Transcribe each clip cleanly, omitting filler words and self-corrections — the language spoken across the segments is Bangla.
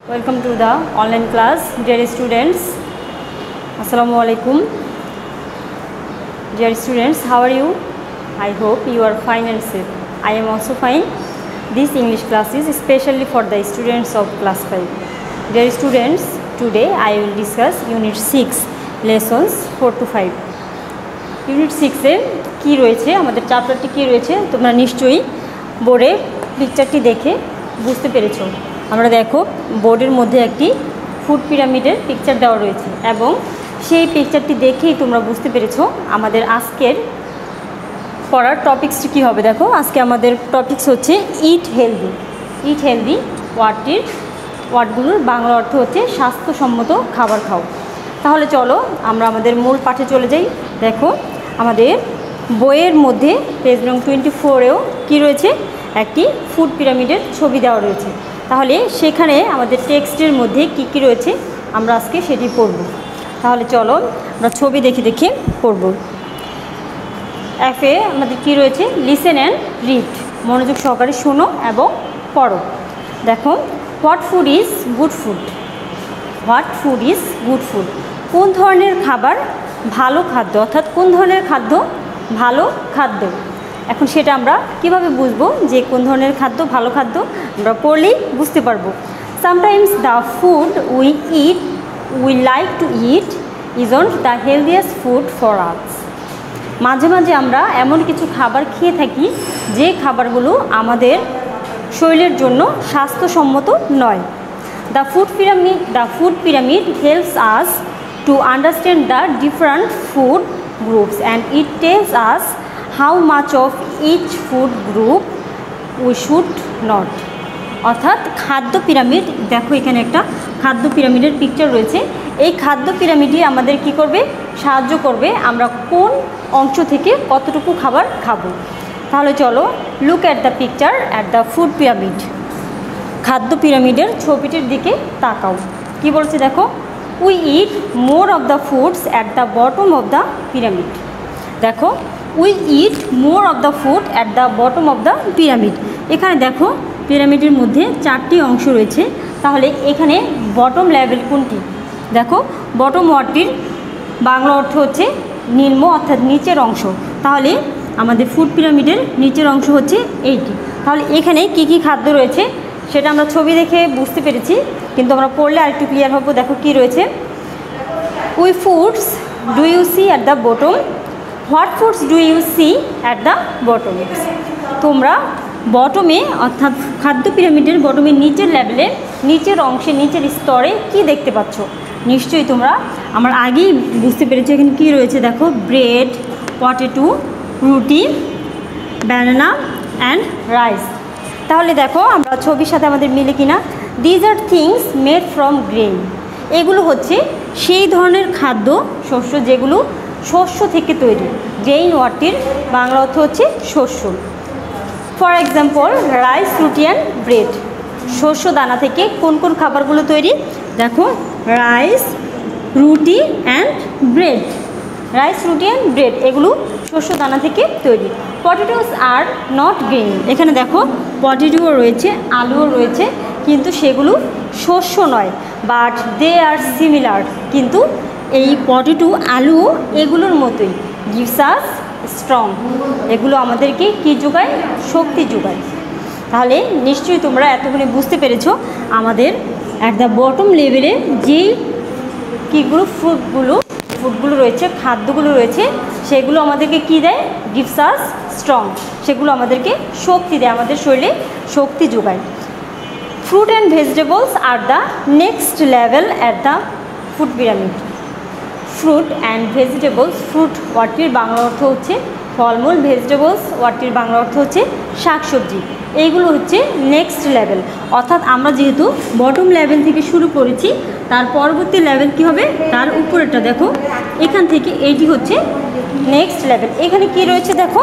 Welcome to the online class, dear students. Assalamu alaikum. Dear students, how are you? I hope you are fine and safe. I am also fine. This English class is especially for the students of class 5. Dear students, today I will discuss Unit 6, lessons 4 to 5. Unit 6 এ কি রয়েছে, আমাদের চ্যাপ্টারটি কি রয়েছে তোমরা নিশ্চয়ই বোর্ডে পিকচারটি দেখে বুঝতে পেরেছো। আমরা দেখো বোর্ডের মধ্যে একটি ফুড পিরামিডের পিকচার দেওয়া রয়েছে এবং সেই পিকচারটি দেখেই তোমরা বুঝতে পেরেছো আমাদের আজকের পড়ার টপিকসটি কী হবে। দেখো আজকে আমাদের টপিকস হচ্ছে ইট হেলদি। ইট হেলদি ওয়ার্ডগুলোর বাংলা অর্থ হচ্ছে স্বাস্থ্যসম্মত খাবার খাও। তাহলে চলো আমরা আমাদের মূল পাঠে চলে যাই। দেখো আমাদের বইয়ের মধ্যে পেজ নং 24-এও কী রয়েছে, একটি ফুড পিরামিডের ছবি দেওয়া রয়েছে। তাহলে সেখানে আমাদের টেক্সটের মধ্যে কি কি রয়েছে আমরা আজকে সেটি পড়ব। তাহলে চলো আমরা ছবি দেখে দেখে পড়ব। এফে আমাদের কি রয়েছে, লিসেন অ্যান্ড রিড, মনোযোগ সহকারে শোনো এবং পড়ো। দেখো what food is good food. What food is good food, কোন ধরনের খাবার ভালো খাদ্য, অর্থাৎ কোন ধরনের খাদ্য ভালো খাদ্য। এখন সেটা আমরা কিভাবে বুঝবো যে কোন ধরনের খাদ্য ভালো খাদ্য, আমরা পড়লেই বুঝতে পারবো। Sometimes the food we like to it isn't the healthiest food for us. মাঝে মাঝে আমরা এমন কিছু খাবার খেয়ে থাকি যে খাবারগুলো আমাদের শরীরের জন্য স্বাস্থ্যসম্মত নয়। The food pyramid helps us to understand the different food groups and it tells us how much of each food group we should not. অর্থাৎ খাদ্য পিরামিড, দেখো এখানে একটা খাদ্য পিরামিডের পিকচার রয়েছে। এই খাদ্য পিরামিডই আমাদের কি করবে, সাহায্য করবে আমরা কোন অংশ থেকে কতটুকু খাবার খাবো। তাহলে চলো look at the picture at the food pyramid. খাদ্য পিরামিডের ছবিটির দিকে তাকাও। কি বলছে দেখো, we eat more of the foods at the bottom of the pyramid. দেখো we eat more of the food at the bottom of the pyramid. এখানে দেখো পিরামিডের মধ্যে 4টি অংশ রয়েছে। তাহলে এখানে বটম লেভেল কোনটি, দেখো বটম ওয়ার্ডটির বাংলা অর্থ হচ্ছে নিম্ন, অর্থাৎ নিচের অংশ। তাহলে আমাদের ফুড পিরামিডের নিচের অংশ হচ্ছে এইটি। তাহলে এখানে কি কি খাদ্য রয়েছে সেটা আমরা ছবি দেখে বুঝতে পেরেছি, কিন্তু আমরা পড়লে আরেকটু ক্লিয়ার হবো। দেখো কি রয়েছে, we foods do you see at the bottom. What foods do you see at the bottom. তোমরা বটমে, অর্থাৎ খাদ্য পিরামিডের বটমের নিচের লেভেলে, নিচের অংশে, নিচের স্তরে কি দেখতে পাচ্ছ। নিশ্চয়ই তোমরা আমার আগেই বুঝতে পেরেছো এখানে কী রয়েছে। দেখো ব্রেড, পটেটো, রুটি, ব্যানানা অ্যান্ড রাইস। তাহলে দেখো আমরা ছবির সাথে আমাদের মিলে কিনা, these are things made from grain. এগুলো হচ্ছে সেই ধরনের খাদ্য শস্য যেগুলো শস্য থেকে তৈরি। গ্রেইন ওয়ার্ডটির বাংলা অর্থ হচ্ছে শস্য। ফর এক্সাম্পল রাইস, রুটি অ্যান্ড ব্রেড। শস্য দানা থেকে কোন কোন খাবারগুলো তৈরি, দেখো রাইস, রুটি অ্যান্ড ব্রেড। রাইস, রুটি অ্যান্ড ব্রেড এগুলো শস্য দানা থেকে তৈরি। Potatoes are not grain. এখানে দেখো পটেটোও রয়েছে, আলুও রয়েছে, কিন্তু সেগুলো শস্য নয়, বাট দে আর সিমিলার। কিন্তু এই পটেটো, আলু এগুলোর মতোই গিভস আস স্ট্রং। এগুলো আমাদেরকে কি যোগায়, শক্তি যোগায়। তাহলে নিশ্চয়ই তোমরা এতক্ষণে বুঝতে পেরেছো আমাদের অ্যাট দ্য বটম লেভেলে যেই কীগুলো ফুডগুলো রয়েছে, খাদ্যগুলো রয়েছে, সেগুলো আমাদেরকে কি দেয়, গিভস আস স্ট্রং। সেগুলো আমাদেরকে শক্তি দেয়, আমাদের শরীরে শক্তি যোগায়। Fruit and vegetables are the next level at the food pyramid. Fruit and vegetables, fruit ওয়ার্ডটির বাংলা অর্থ হচ্ছে ফলমূল, ভেজিটেবলস ওয়ার্ডটির বাংলা অর্থ হচ্ছে শাকসবজি। এইগুলো হচ্ছে নেক্সট লেভেল, অর্থাৎ আমরা যেহেতু বটম লেভেল থেকে শুরু করেছি, তার পরবর্তী লেভেল কি হবে, তার উপরেরটা দেখো এখান থেকে এইটি হচ্ছে নেক্সট লেভেল। এখানে কি রয়েছে দেখো,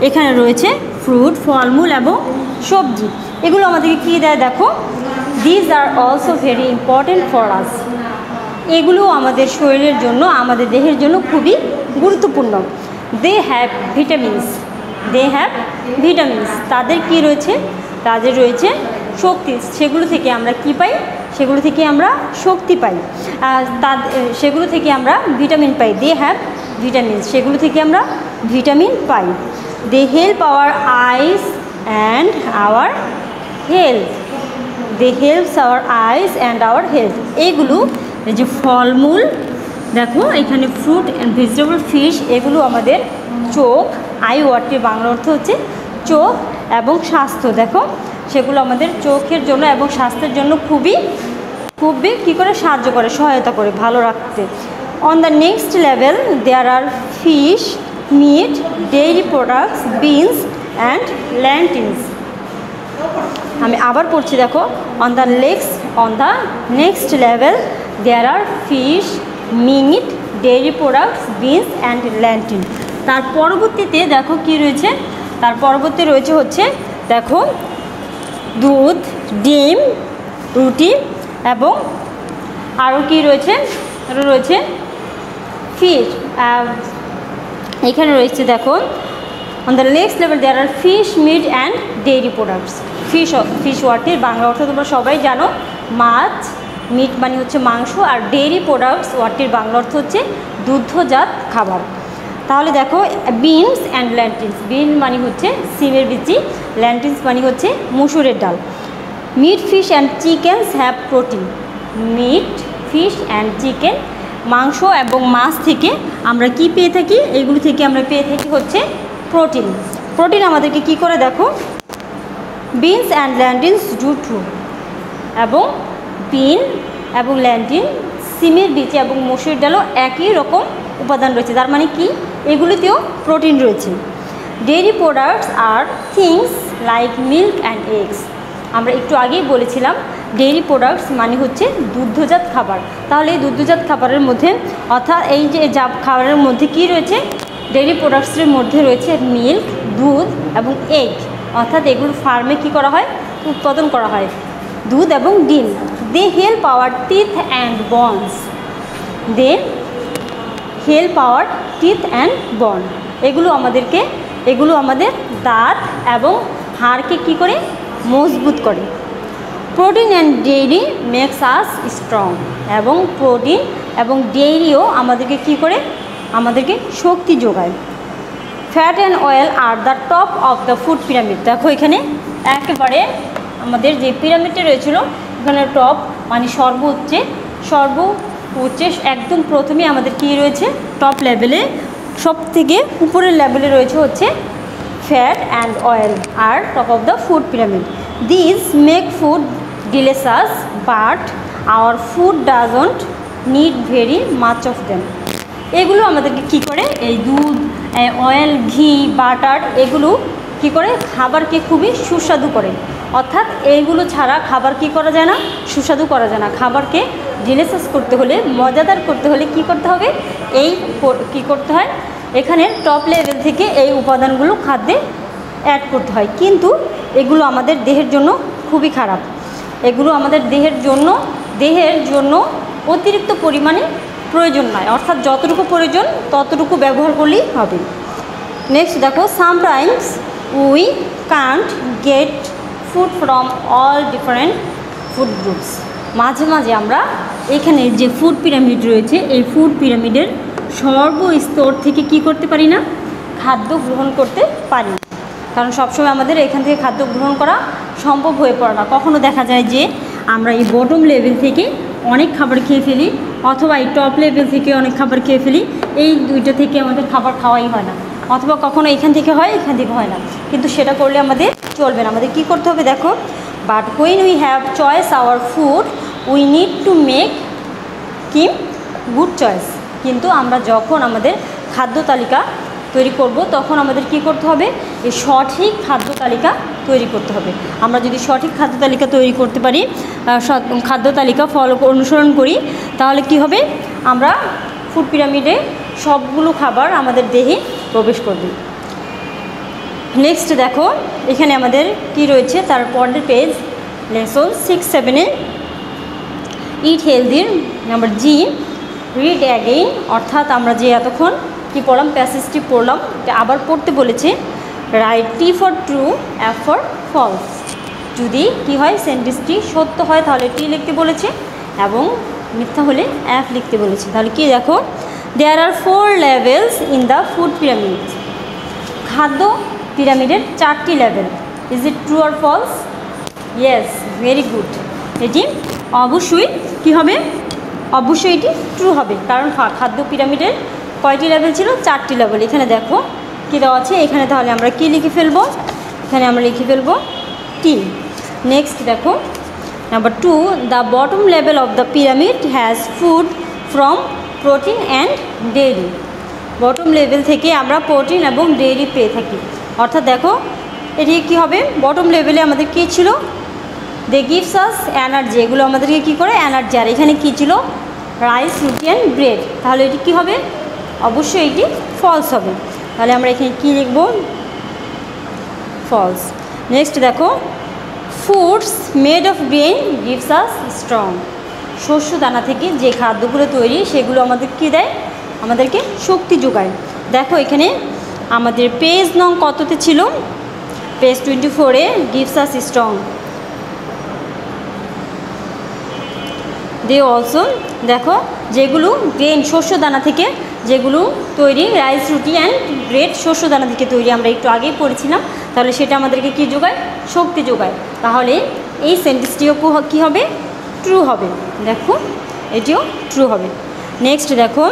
এখানে রয়েছে ফ্রুট, ফলমূল এবং সবজি। এগুলো আমাদেরকে কী দেয়, দেখো these are also very important for us. এগুলো আমাদের শরীরের জন্য, আমাদের দেহের জন্য খুবই গুরুত্বপূর্ণ। They have vitamins. তাদের কি রয়েছে, তাদের রয়েছে শক্তি, সেগুলো থেকে আমরা কি পাই? সেগুলো থেকে আমরা শক্তি পাই। সেগুলো থেকে আমরা ভিটামিন পাই। দে হ্যাভ ভিটামিন, সেগুলো থেকে আমরা ভিটামিন পাই। They help our eyes and our health. They helps our eyes and our health. এইগুলো এই যে ফলমূল, দেখো এখানে ফ্রুট অ্যান্ড ভেজিটেবল, ফিশ, এগুলো আমাদের চোখ, আই ওয়ার্ডটির বাংলা অর্থ হচ্ছে চোখ এবং স্বাস্থ্য। দেখো সেগুলো আমাদের চোখের জন্য এবং স্বাস্থ্যের জন্য খুবই কী করে সাহায্য করে, সহায়তা করে ভালো রাখতে। On the next level there are fish, meat, dairy products, beans and lentils. আমি আবার পড়ছি, দেখো on the next level there are fish, meat, dairy products, beans and lentil. তার পরবর্তীতে দেখো কি রয়েছে, তার পরবর্তী রয়েছে হচ্ছে দেখো দুধ, ডিম, রুটি এবং আরও কি রয়েছে, রয়েছে ফিশ। এখানে রয়েছে দেখো on the next level there are fish, meat and dairy products. Fish ওয়ার্ডটির বাংলা অর্থ তোমরা সবাই জানো, মাছ, মিট মানে হচ্ছে মাংস, আর ডেইরি প্রোডাক্টস ওয়ার্ডটির বাংলা অর্থ হচ্ছে দুগ্ধজাত খাবার। তাহলে দেখো বিনস অ্যান্ড ল্যান্টিলস, বিন মানে হচ্ছে সিমের বিচি, ল্যান্টিলস মানে হচ্ছে মসুরের ডাল। Meat, fish and chickens have protein. Meat, fish and chicken, মাংস এবং মাছ থেকে আমরা কি পেয়ে থাকি? এগুলো থেকে আমরা পেয়ে থাকি হচ্ছে প্রোটিন। প্রোটিন আমাদেরকে কি করে দেখো, বিনস অ্যান্ড ল্যান্টিলস ডু টু, এবং বিন এবং ল্যান্টিল, সিমের বীজ এবং মসুর ডালও একই রকম উপাদান রয়েছে, তার মানে কি এগুলিতেও প্রোটিন রয়েছে। Dairy products R things like milk and eggs. আমরা একটু আগেই বলেছিলাম ডেইরি প্রোডাক্টস মানে হচ্ছে দুগ্ধজাত খাবার। তাহলে এই দুগ্ধজাত খাবারের মধ্যে, অর্থাৎ এই যে খাবারের মধ্যে কি রয়েছে, ডেইরি প্রোডাক্টসের মধ্যে রয়েছে মিল্ক, দুধ এবং এগ, অর্থাৎ এগুলো ফার্মে কি করা হয়, উৎপাদন করা হয়, দুধ এবং ডিম। They help our teeth and bones. They help our teeth and bone, এগুলো আমাদের দাঁত এবং হাড়কে কি করে, মজবুত করে। Protein and dairy makes us strong, এবং প্রোটিন এবং ডেইরিও আমাদেরকে কি করে, আমাদেরকে শক্তি যোগায়। Fat and oil are the top of the food pyramid. দেখো এখানে একেবারে আমাদের যে পিরামিডটা রয়েছিল, এখানে টপ মানে সর্বোচ্চে একদম প্রথমে আমাদের কি রয়েছে, টপ লেভেলে, সব থেকে উপরের লেভেলে রয়েছে হচ্ছে fat and oil are top of the food pyramid. This make food delicious but our food doesn't need very much of them. এগুলো আমাদেরকে কি করে, এই দুধ, অয়েল, ঘি, বাটার, এগুলো কি করে খাবারকে খুবই সুস্বাদু করে। অর্থাৎ এইগুলো ছাড়া খাবার কি করা যায় না, সুস্বাদু করা যায় না। খাবারকে ডিলিশিয়াস করতে হলে, মজাদার করতে হলে কি করতে হবে, কি করতে হয়, এখানে টপ লেভেল থেকে এই উপাদানগুলো খাদ্যে অ্যাড করতে হয়। কিন্তু এগুলো আমাদের দেহের জন্য খুবই খারাপ। এগুলো আমাদের দেহের জন্য অতিরিক্ত পরিমাণে প্রয়োজন নয়, অর্থাৎ যতটুকু প্রয়োজন ততটুকু ব্যবহার করলেই হবে। নেক্সট দেখো, sometimes we can't gate food from all different food groups. মাঝে মাঝে আমরা এখানে যে ফুড পিরামিড রয়েছে, এই ফুড পিরামিডের সর্বস্তর থেকে কি করতে পারি না, খাদ্য গ্রহণ করতে পারি। কারণ সবসময় আমাদের এখান থেকে খাদ্য গ্রহণ করা সম্ভব হয়ে পড়ে না। কখনো দেখা যায় যে আমরা এই বটম লেভেল থেকে অনেক খাবার খেয়ে ফেলি, অথবা এই টপ লেভেল থেকে অনেক খাবার খেয়ে ফেলি। এই দুইটা থেকে আমাদের খাবার খাওয়াই হয় না, অথবা কখনো এখান থেকে হয়, এখান থেকে হয় না। কিন্তু সেটা করলে আমাদের চলবে না। আমাদের কি করতে হবে দেখো, but when we have choice our food we need to make good choice. কিন্তু আমরা যখন আমাদের খাদ্য তালিকা তৈরি করব, তখন আমাদের কি করতে হবে, এই সঠিক খাদ্য তালিকা তৈরি করতে হবে। আমরা যদি সঠিক খাদ্য তালিকা তৈরি করতে পারি, খাদ্য তালিকা অনুসরণ করি, তাহলে কি হবে, আমরা ফুড পিরামিডে সবগুলো খাবার আমাদের দেহে প্রবেশ করবে। নেক্সট দেখো এখানে আমাদের কি রয়েছে, তার পরের পেজ, লেসন 6-7-এ ইট হেলদির নাম্বার জি, রিড অ্যাগেইন, অর্থাৎ আমরা যে এতক্ষণ কি পড়লাম, প্যাসেজটি পড়লাম, এটা আবার পড়তে বলেছে। Write T for true, F for false. যদি কি হয় সেন্টেন্সটি সত্য হয় তাহলে টি লিখতে বলেছে এবং মিথ্যা হলে এফ লিখতে বলেছে। তাহলে কি দেখো, there are 4 levels in the food pyramid. খাদ্য পিরামিডের 4টি level. Is it true or false? Yes, very good. এটি অবশ্যই কি হবে, অবশ্যই এটি ট্রু হবে, কারণ খাদ্য পিরামিডের কয়টি লেভেল ছিল? 4টি লেভেল। এখানে দেখো কী দেওয়া আছে, এখানে তাহলে আমরা কি লিখে ফেলবো? এখানে আমরা লিখে ফেলবো টি। নেক্সট দেখো number 2, the bottom level of the pyramid has food from protein and dairy. Bottom level থেকে আমরা প্রোটিন এবং ডেইরি পেয়ে থাকি। অর্থাৎ দেখো এটি কী হবে, বটম লেভেলে আমাদের কী ছিল? দে গিভস আস এনার্জি, এগুলো আমাদেরকে কী করে? এনার্জি। আর এখানে কী ছিল? রাইস, রুটি অ্যান্ড ব্রেড। তাহলে এটি কী হবে? অবশ্যই এটি ফলস হবে। তাহলে আমরা এখানে কী লিখব? ফলস। নেক্সট দেখো, foods made of grain gives us strong. শস্য দানা থেকে যে খাদ্যগুলো তৈরি সেগুলো আমাদের কী দেয়? আমাদেরকে শক্তি যোগায়। দেখো এখানে আমাদের পেজ নং কততে ছিল? পেজ 24-এ gives us strong. They also, দেখো যেগুলো গ্রেন শস্য দানা থেকে যেগুলো তৈরি, রাইস, রুটি অ্যান্ড ব্রেড শস্য দানা থেকে তৈরি, আমরা একটু আগেই পড়েছিলাম। তাহলে সেটা আমাদেরকে কী যোগায়? শক্তি যোগায়। তাহলে এই সেন্টেন্সটিও কী হবে? ট্রু হবে। দেখো এটিও ট্রু হবে। নেক্সট দেখো,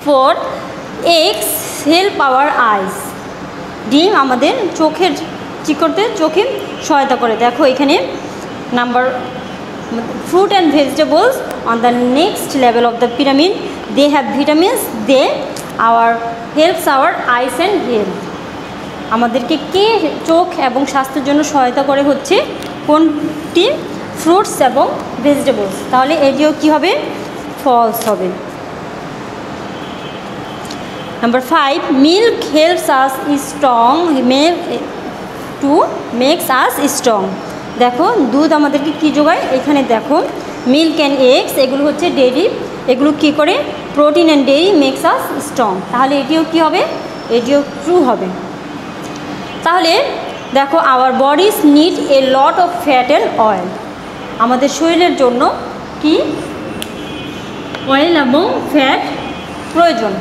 4 এগস হেল্প আওয়ার আইস। ডিম আমাদের চোখের কী করতে? চোখে সহায়তা করে। দেখো এখানে number fruit and vegetables on the next level of the pyramid, they have vitamins, they helps our eyes and health. আমাদেরকে কে চোখ এবং স্বাস্থ্যের জন্য সহায়তা করে হচ্ছে কোনটি? ফ্রুটস এবং ভেজিটেবলস। তাহলে এটিও কি হবে? ফলস হবে। Number 5, milk helps us strong to makes us strong. দেখো দুধ আমাদেরকে কী যোগায়? এখানে দেখো মিল্ক অ্যান্ড এগস, এগুলো হচ্ছে ডেইরি, এগুলো কী করে? Protein and dairy makes us strong. তাহলে এটিও কী হবে? এটিও ট্রু হবে। তাহলে দেখো, our bodies need a lot of fat and oil. আমাদের শরীরের জন্য কি? অয়েল এবং ফ্যাট প্রয়োজন।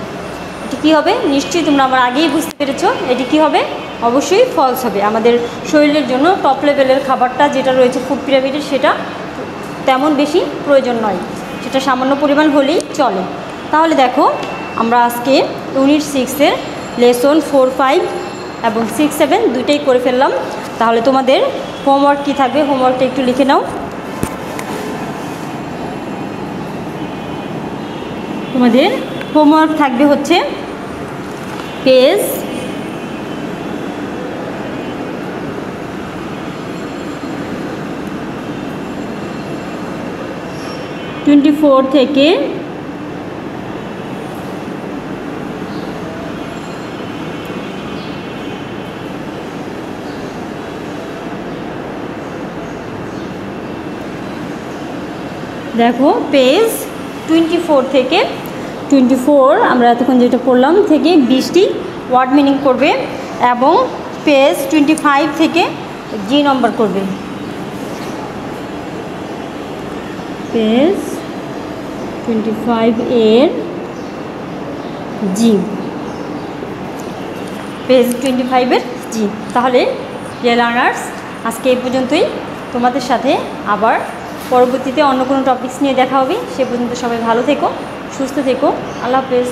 এটি কী হবে? নিশ্চয়ই তোমরা আমার আগেই বুঝতে পেরেছো। এটি কী হবে? অবশ্যই ফলস হবে। আমাদের শরীরের জন্য টপ লেভেলের খাবারটা যেটা রয়েছে ফুড পিরামিডের সেটা তেমন বেশি প্রয়োজন নয়, সেটা সামান্য পরিমাণ হলেই চলে। তাহলে দেখো আমরা আজকে ইউনিট 6-এর লেসন 4, 5 এবং 6, 7 দুইটাই করে ফেললাম। তাহলে তোমাদের হোমওয়ার্ক কী থাকবে? হোমওয়ার্কটা একটু লিখে নাও। তোমাদের হোমওয়ার্ক থাকবে হচ্ছে পেজ 24 থেকে দেখো পেজ 24 থেকে 24 আমরা এতক্ষণ যেটা পড়লাম থেকে 20টি ওয়ার্ড মিনিং করবে এবং পেজ 25 থেকে জি নম্বর করবে। পেজ 25 এর জি, পেজ 25 এর জি। তাহলে ডিয়ার লার্নার্স, আজকে এই পর্যন্তই। তোমাদের সাথে আবার পরবর্তীতে অন্য কোনো টপিকস নিয়ে দেখা হবে। সে পর্যন্ত সবাই ভালো থেকো, সুস্থ থেকো। আল্লাহ হাফেজ।